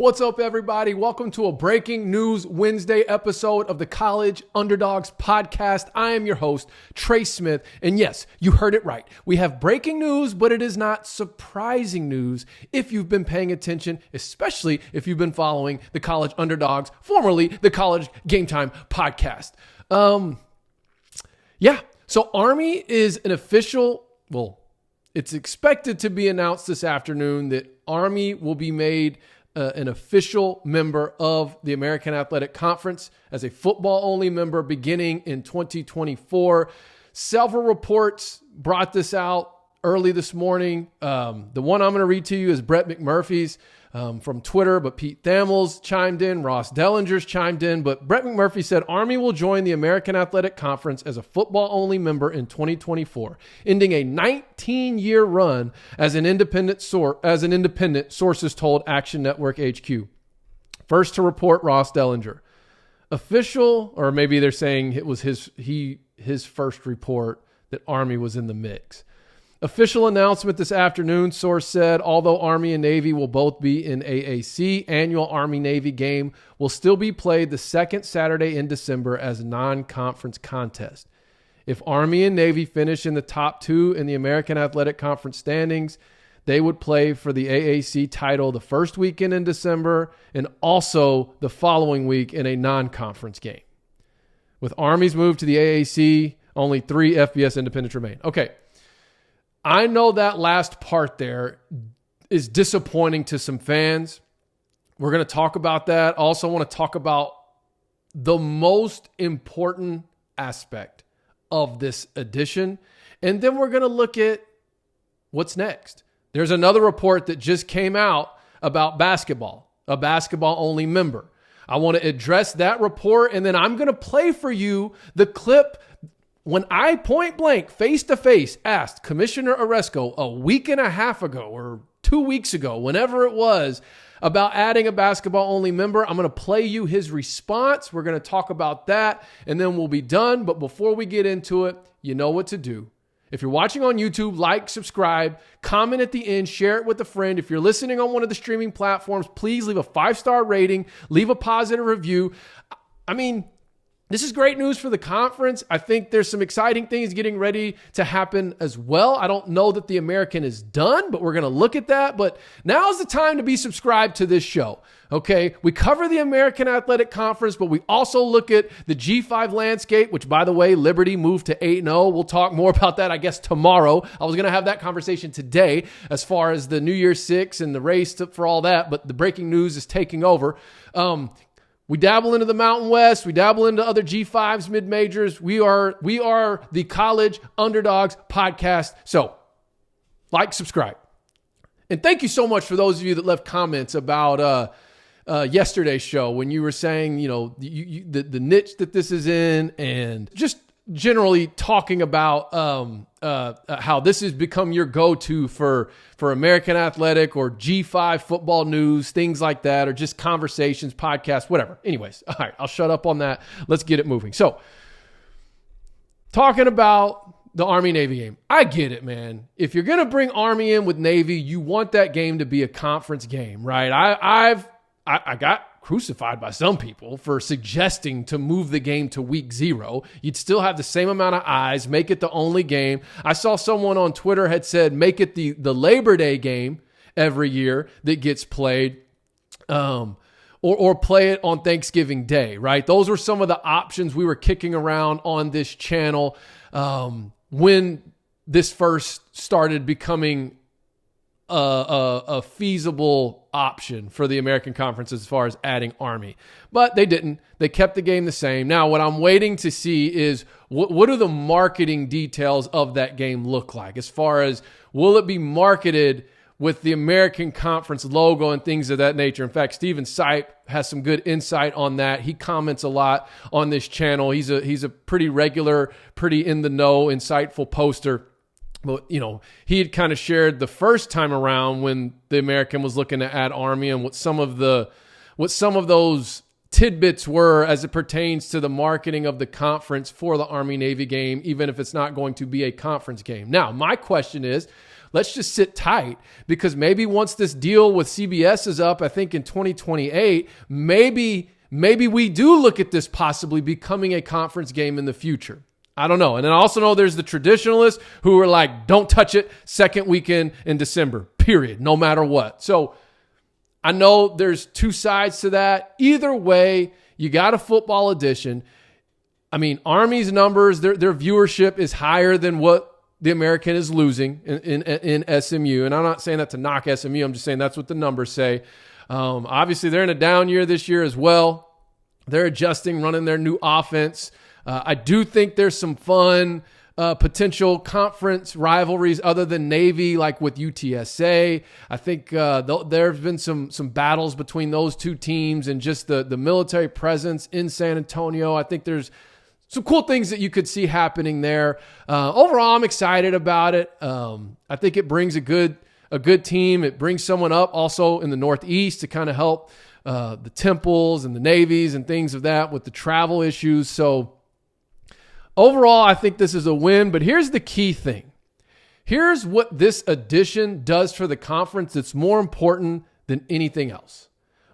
What's up, everybody? Welcome to a Breaking News Wednesday episode of the College Underdogs podcast. I am your host, Trey Smith. And yes, you heard it right. We have breaking news, but it is not surprising news if you've been paying attention, especially if you've been following the College Underdogs, formerly the College GameTime podcast. So Army is an official, it's expected to be announced this afternoon that Army will be made an official member of the American Athletic Conference as a football-only member beginning in 2024. Several reports brought this out early this morning. The one I'm going to read to you is Brett McMurphy's from Twitter, but Pete Thamels chimed in, Ross Dellinger's chimed in, but Brett McMurphy said Army will join the American Athletic Conference as a football-only member in 2024, ending a 19-year run as an independent sources told Action Network HQ. First to report, Ross Dellinger. Official, or maybe they're saying it was his first report that Army was in the mix. Official announcement this afternoon, source said, although Army and Navy will both be in AAC, annual Army-Navy game will still be played the second Saturday in December as a non-conference contest. If Army and Navy finish in the top two in the American Athletic Conference standings, they would play for the AAC title the first weekend in December and also the following week in a non-conference game. With Army's move to the AAC, only 3 FBS independents remain. Okay. I know that last part there is disappointing to some fans. We're going to talk about that. Also want to talk about the most important aspect of this edition. And then we're going to look at what's next. There's another report that just came out about basketball, a basketball-only member. I want to address that report, and then I'm going to play for you the clip when I point blank, face-to-face, asked Commissioner Oresco a week and a half ago or 2 weeks ago, whenever it was, about adding a basketball-only member. I'm going to play you his response. We're going to talk about that, and then we'll be done. But before we get into it, you know what to do. If you're watching on YouTube, like, subscribe, comment at the end, share it with a friend. If you're listening on one of the streaming platforms, please leave a 5-star rating, leave a positive review. This is great news for the conference. I think there's some exciting things getting ready to happen as well. I don't know that the American is done, but we're going to look at that. But now's the time to be subscribed to this show. Okay, we cover the American Athletic Conference, but we also look at the G5 landscape, which, by the way, Liberty moved to 8-0. We'll talk more about that, I guess, tomorrow. I was going to have that conversation today as far as the New Year's Six and the race for all that, but the breaking news is taking over. We dabble into the Mountain West. We dabble into other G5s, mid-majors. We are the College Underdogs podcast. So, like, subscribe. And thank you so much for those of you that left comments about yesterday's show when you were saying, the niche that this is in and just generally talking about how this has become your go-to for American Athletic or G5 football news, things like that, or just conversations, podcasts, whatever. Anyways, all right, I'll shut up on that. Let's get it moving. So, talking about the Army-Navy game. I get it, man. If you're going to bring Army in with Navy, you want that game to be a conference game, right? I got crucified by some people for suggesting to move the game to week 0. You'd still have the same amount of eyes, make it the only game. I saw someone on Twitter had said, make it the Labor Day game every year that gets played, or play it on Thanksgiving Day, right? Those were some of the options we were kicking around on this channel when this first started becoming a feasible option for the American Conference as far as adding Army. But they didn't. They kept the game the same. Now, what I'm waiting to see is what do the marketing details of that game look like? As far as, will it be marketed with the American Conference logo and things of that nature? In fact, Steven Sipe has some good insight on that. He comments a lot on this channel. He's a pretty regular, pretty in the know, insightful poster. But, he had kind of shared the first time around when the American was looking to add Army and what some of those tidbits were as it pertains to the marketing of the conference for the Army-Navy game, even if it's not going to be a conference game. Now, my question is, let's just sit tight, because maybe once this deal with CBS is up, I think in 2028, maybe we do look at this possibly becoming a conference game in the future. I don't know. And then I also know there's the traditionalists who are like, don't touch it second weekend in December, period, no matter what. So I know there's two sides to that. Either way, you got a football edition. I mean, Army's numbers, their viewership is higher than what the American is losing in SMU. And I'm not saying that to knock SMU. I'm just saying that's what the numbers say. Obviously, they're in a down year this year as well. They're adjusting, running their new offense. I do think there's some fun potential conference rivalries other than Navy, like with UTSA. I think there's been some battles between those two teams, and just the military presence in San Antonio. I think there's some cool things that you could see happening there. Overall, I'm excited about it. I think it brings a good team. It brings someone up also in the Northeast to kind of help the Temples and the Navies and things of that with the travel issues. So overall, I think this is a win, but here's the key thing. Here's what this addition does for the conference that's more important than anything else.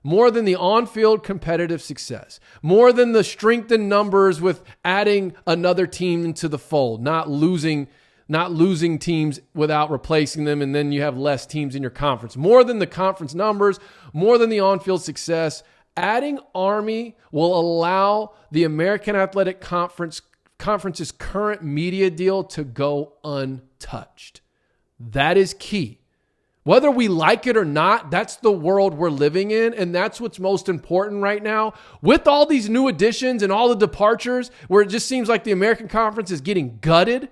More than the on-field competitive success. More than the strength in numbers with adding another team into the fold, not losing teams without replacing them, and then you have less teams in your conference. More than the conference numbers, more than the on-field success, adding Army will allow the American Athletic Conference's current media deal to go untouched. That is key. Whether we like it or not, that's the world we're living in, and that's what's most important right now. With all these new additions and all the departures, where it just seems like the American Conference is getting gutted,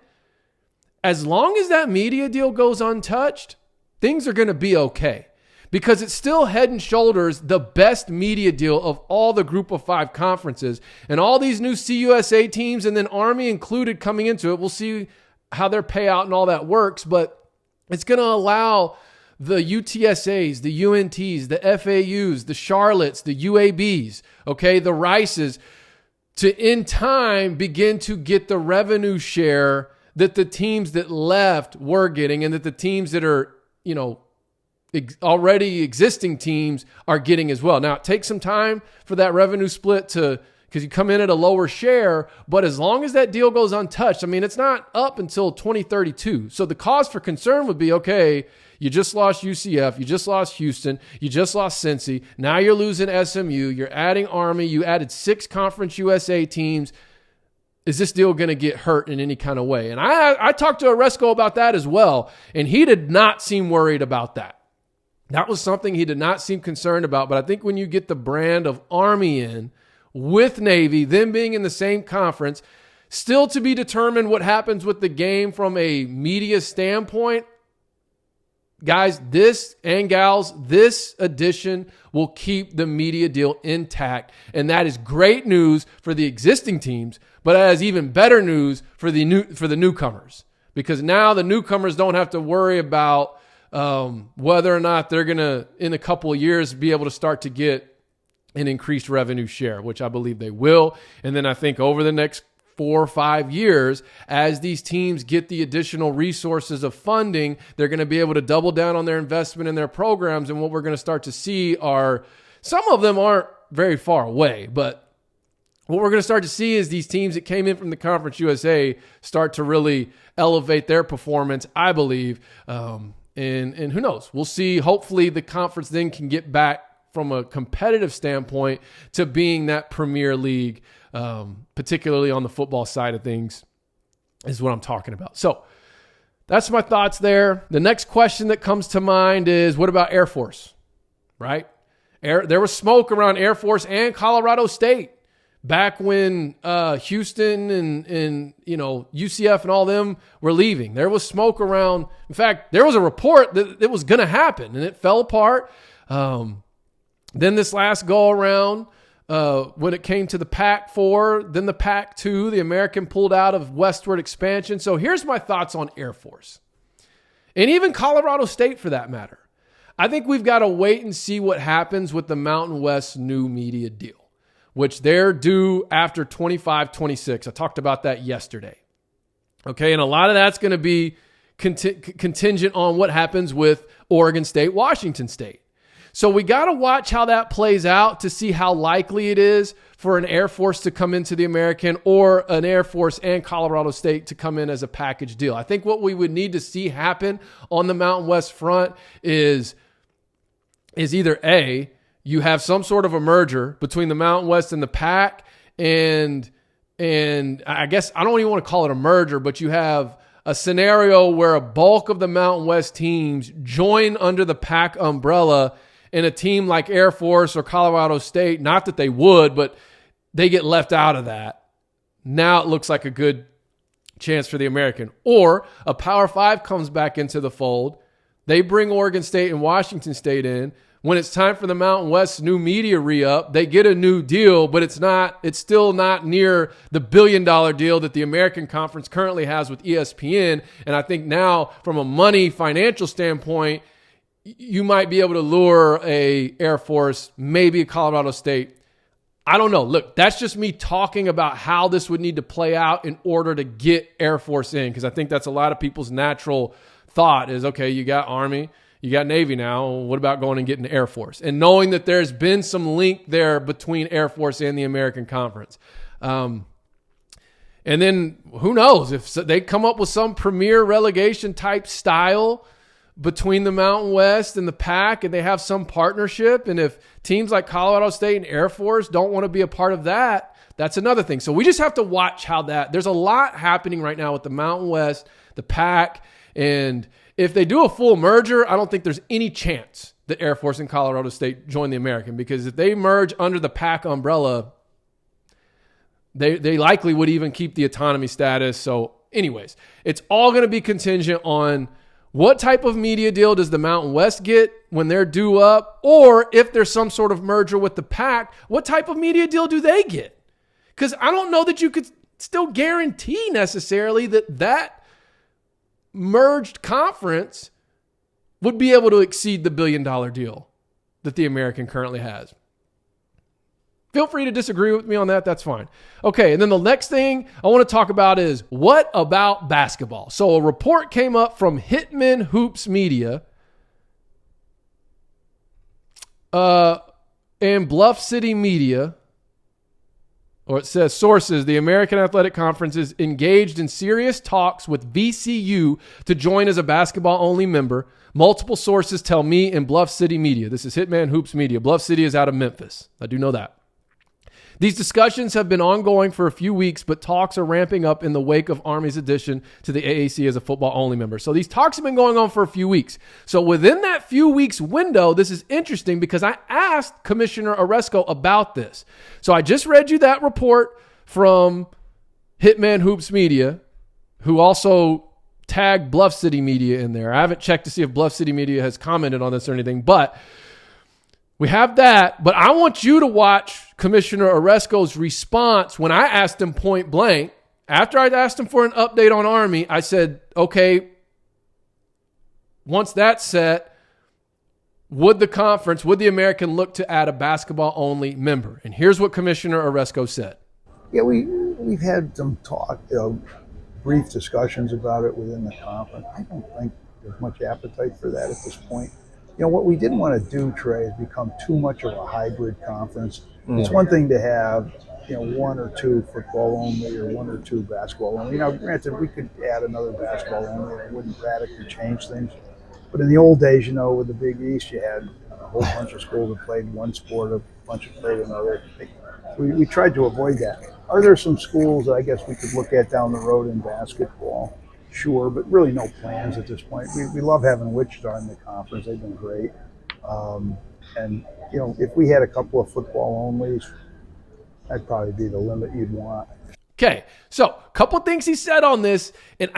as long as that media deal goes untouched, things are going to be okay. Because it's still head and shoulders the best media deal of all the Group of 5 conferences. And all these new CUSA teams, and then Army included coming into it, we'll see how their payout and all that works. But it's going to allow the UTSAs, the UNTs, the FAUs, the Charlottes, the UABs, okay, the Rices, to in time begin to get the revenue share that the teams that left were getting, and that the teams that are, already existing teams are getting as well. Now, it takes some time for that revenue split because you come in at a lower share, but as long as that deal goes untouched, I mean, it's not up until 2032. So the cause for concern would be, okay, you just lost UCF, you just lost Houston, you just lost Cincy, now you're losing SMU, you're adding Army, you added 6 Conference USA teams. Is this deal going to get hurt in any kind of way? And I talked to Oresco about that as well, and he did not seem worried about that. That was something he did not seem concerned about. But I think when you get the brand of Army in with Navy, them being in the same conference, still to be determined what happens with the game from a media standpoint. Guys, this and gals, this addition will keep the media deal intact. And that is great news for the existing teams, but that is even better news for the newcomers. Because now the newcomers don't have to worry about whether or not they're going to, in a couple of years, be able to start to get an increased revenue share, which I believe they will. And then I think over the next 4 or 5 years, as these teams get the additional resources of funding, they're going to be able to double down on their investment in their programs. And what we're going to start to see are, some of them aren't very far away, but what we're going to start to see is these teams that came in from the Conference USA start to really elevate their performance, I believe. And who knows? We'll see. Hopefully the conference then can get back from a competitive standpoint to being that premier league, particularly on the football side of things, is what I'm talking about. So that's my thoughts there. The next question that comes to mind is, what about Air Force, right? There was smoke around Air Force and Colorado State back when Houston and UCF and all them were leaving. There was smoke around. In fact, there was a report that it was going to happen, and it fell apart. Then this last go around, when it came to the Pac-4, then the Pac-2, the American pulled out of Westward Expansion. So here's my thoughts on Air Force, and even Colorado State for that matter. I think we've got to wait and see what happens with the Mountain West new media deal, which they're due after 25-26. I talked about that yesterday. Okay, and a lot of that's going to be contingent on what happens with Oregon State, Washington State. So we got to watch how that plays out to see how likely it is for an Air Force to come into the American or an Air Force and Colorado State to come in as a package deal. I think what we would need to see happen on the Mountain West front is either A, you have some sort of a merger between the Mountain West and the Pac, and I guess I don't even want to call it a merger, but you have a scenario where a bulk of the Mountain West teams join under the Pac umbrella, and a team like Air Force or Colorado State, not that they would, but they get left out of that. Now it looks like a good chance for the American. Or a Power 5 comes back into the fold. They bring Oregon State and Washington State in. When it's time for the Mountain West's new media re-up, they get a new deal, but it's still not near the $1 billion deal that the American Conference currently has with ESPN. And I think now, from a money financial standpoint, you might be able to lure a Air Force, maybe a Colorado State. I don't know. Look, that's just me talking about how this would need to play out in order to get Air Force in, because I think that's a lot of people's natural thought is, okay, you got Army, you got Navy now. What about going and getting the Air Force? And knowing that there's been some link there between Air Force and the American Conference. And then who knows if they come up with some premier relegation type style between the Mountain West and the Pac, and they have some partnership. And if teams like Colorado State and Air Force don't want to be a part of that, that's another thing. So we just have to watch how there's a lot happening right now with the Mountain West, the Pac, and if they do a full merger, I don't think there's any chance that Air Force and Colorado State join the American, because if they merge under the Pac umbrella, they likely would even keep the autonomy status. So anyways, it's all going to be contingent on what type of media deal does the Mountain West get when they're due up, or if there's some sort of merger with the Pac, what type of media deal do they get? Because I don't know that you could still guarantee necessarily that merged conference would be able to exceed the $1 billion deal that the American currently has. Feel free to disagree with me on that. That's fine. Okay, and then the next thing I want to talk about is, what about basketball? So a report came up from Hitman Hoops Media and Bluff City Media, or it says sources, the American Athletic Conference is engaged in serious talks with VCU to join as a basketball-only member. Multiple sources tell me in Bluff City Media. This is Hitman Hoops Media. Bluff City is out of Memphis. I do know that. These discussions have been ongoing for a few weeks, but talks are ramping up in the wake of Army's addition to the AAC as a football-only member. So these talks have been going on for a few weeks. So within that few weeks window, this is interesting because I asked Commissioner Oresco about this. So I just read you that report from Hitman Hoops Media, who also tagged Bluff City Media in there. I haven't checked to see if Bluff City Media has commented on this or anything, but we have that. But I want you to watch Commissioner Oresco's response when I asked him point blank. After I asked him for an update on Army, I said, okay, once that's set, would the American look to add a basketball-only member? And here's what Commissioner Oresco said. Yeah, we've had some talk, brief discussions about it within the conference. I don't think there's much appetite for that at this point. What we didn't want to do, Trey, is become too much of a hybrid conference. Mm-hmm. It's one thing to have, one or two football only or one or two basketball only. Granted, we could add another basketball only. It wouldn't radically change things. But in the old days, with the Big East, you had a whole bunch of schools that played one sport, a bunch that played another. We tried to avoid that. Are there some schools I guess we could look at down the road in basketball? Sure, but really no plans at this point. We love having Wichita in the conference. They've been great. And if we had a couple of football onlys, that'd probably be the limit you'd want. Okay, so a couple of things he said on this, and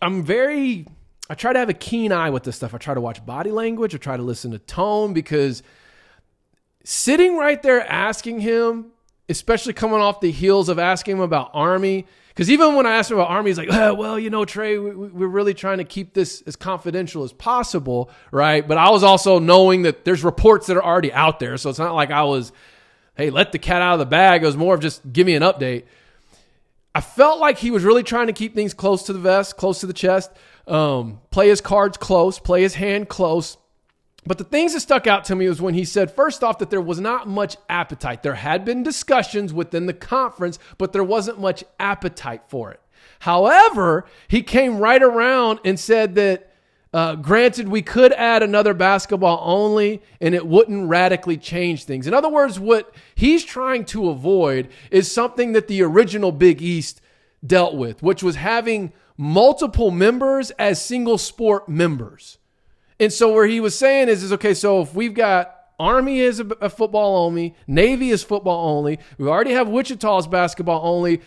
I'm very, I try to have a keen eye with this stuff. I try to watch body language. I try to listen to tone, because sitting right there asking him, especially coming off the heels of asking him about Army, because even when I asked him about Army, he's like, Trey, we're really trying to keep this as confidential as possible, right? But I was also knowing that there's reports that are already out there, so it's not like I was, hey, let the cat out of the bag. It was more of just give me an update. I felt like he was really trying to keep things close to the vest, close to the chest, play his cards close, play his hand close. But the things that stuck out to me was when he said, first off, that there was not much appetite. There had been discussions within the conference, but there wasn't much appetite for it. However, he came right around and said that, granted, we could add another basketball only and it wouldn't radically change things. In other words, what he's trying to avoid is something that the original Big East dealt with, which was having multiple members as single sport members. And so where he was saying is okay, so if we've got Army is a football only, Navy is football only, we already have Wichita as basketball only,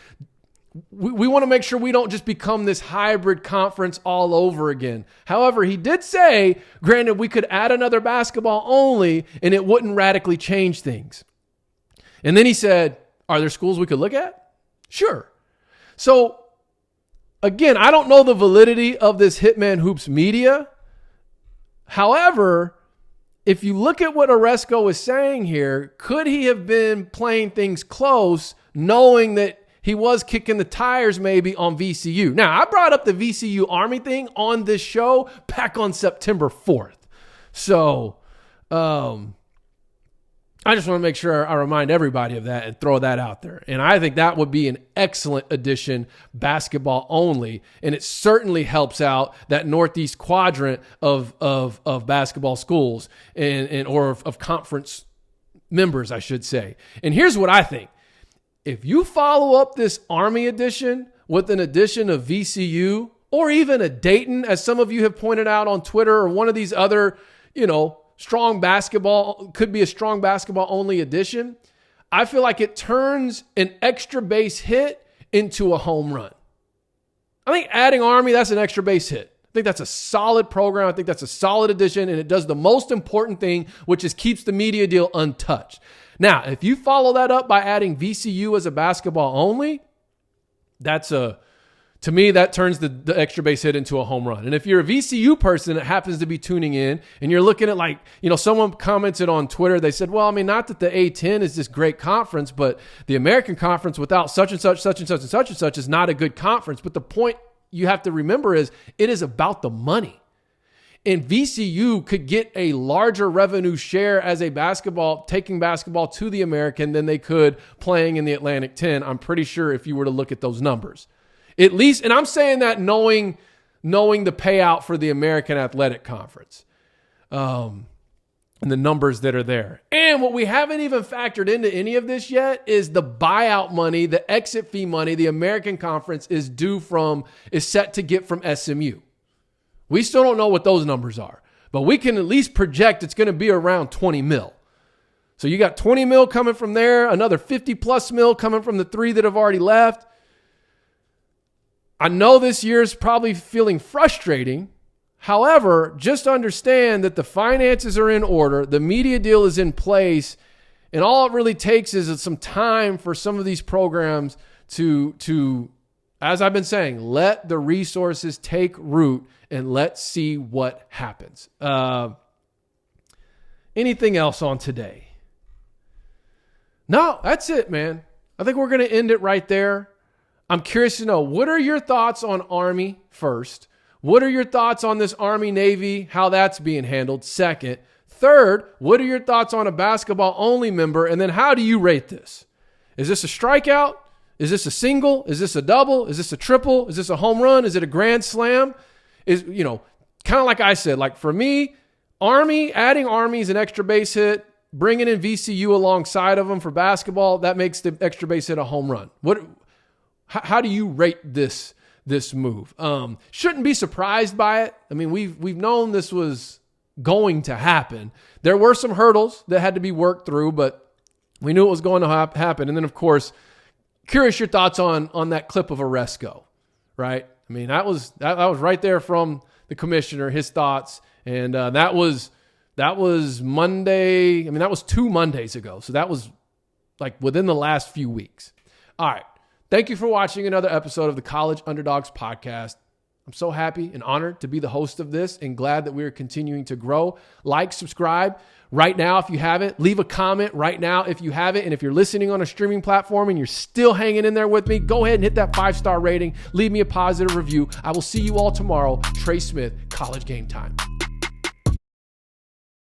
we want to make sure we don't just become this hybrid conference all over again. However, he did say, granted, we could add another basketball only and it wouldn't radically change things. And then he said, are there schools we could look at? Sure. So again, I don't know the validity of this Hitman Hoops media. However, if you look at what Oresco is saying here, could he have been playing things close, knowing that he was kicking the tires maybe on VCU? Now, I brought up the VCU Army thing on this show back on September 4th. So I just want to make sure I remind everybody of that and throw that out there. And I think that would be an excellent addition, basketball only. And it certainly helps out that Northeast quadrant of basketball schools or of conference members, I should say. And here's what I think. If you follow up this Army edition with an addition of VCU or even a Dayton, as some of you have pointed out on Twitter, or one of these other, strong basketball, could be a strong basketball only edition, I feel like it turns an extra base hit into a home run. I think adding Army, that's an extra base hit. I think that's a solid program. I think that's a solid addition, and it does the most important thing, which is keeps the media deal untouched. Now, if you follow that up by adding VCU as a basketball only, to me, that turns the extra base hit into a home run. And if you're a VCU person that happens to be tuning in and you're looking at someone commented on Twitter, they said, well, I mean, not that the A10 is this great conference, but the American Conference without such and such, such and such and such and such is not a good conference. But the point you have to remember is it is about the money. And VCU could get a larger revenue share as taking basketball to the American than they could playing in the Atlantic 10. I'm pretty sure if you were to look at those numbers. At least, and I'm saying that knowing the payout for the American Athletic Conference and the numbers that are there. And what we haven't even factored into any of this yet is the buyout money, the exit fee money the American Conference is set to get from SMU. We still don't know what those numbers are, but we can at least project it's going to be around 20 mil. So you got 20 mil coming from there, another 50 plus mil coming from the three that have already left. I know this year's probably feeling frustrating. However, just understand that the finances are in order, the media deal is in place, and all it really takes is some time for some of these programs to, as I've been saying, let the resources take root and let's see what happens. Anything else on today? No, that's it, man. I think we're going to end it right there. I'm curious to know, what are your thoughts on Army first? What are your thoughts on this Army-Navy, how that's being handled second? Third, what are your thoughts on a basketball-only member? And then how do you rate this? Is this a strikeout? Is this a single? Is this a double? Is this a triple? Is this a home run? Is it a grand slam? Kind of like I said, like for me, adding Army is an extra base hit. Bringing in VCU alongside of them for basketball, that makes the extra base hit a home run. How do you rate this move? Shouldn't be surprised by it. I mean, we've known this was going to happen. There were some hurdles that had to be worked through, but we knew it was going to happen. And then, of course, curious your thoughts on that clip of Oresco, right? I mean, that was right there from the commissioner, his thoughts, and that was Monday. I mean, that was 2 Mondays ago, so that was like within the last few weeks. All right. Thank you for watching another episode of the College Underdogs podcast. I'm so happy and honored to be the host of this and glad that we're continuing to grow. Like, subscribe right now if you haven't. Leave a comment right now if you haven't. And if you're listening on a streaming platform and you're still hanging in there with me, go ahead and hit that 5-star rating. Leave me a positive review. I will see you all tomorrow. Trey Smith, College Game Time.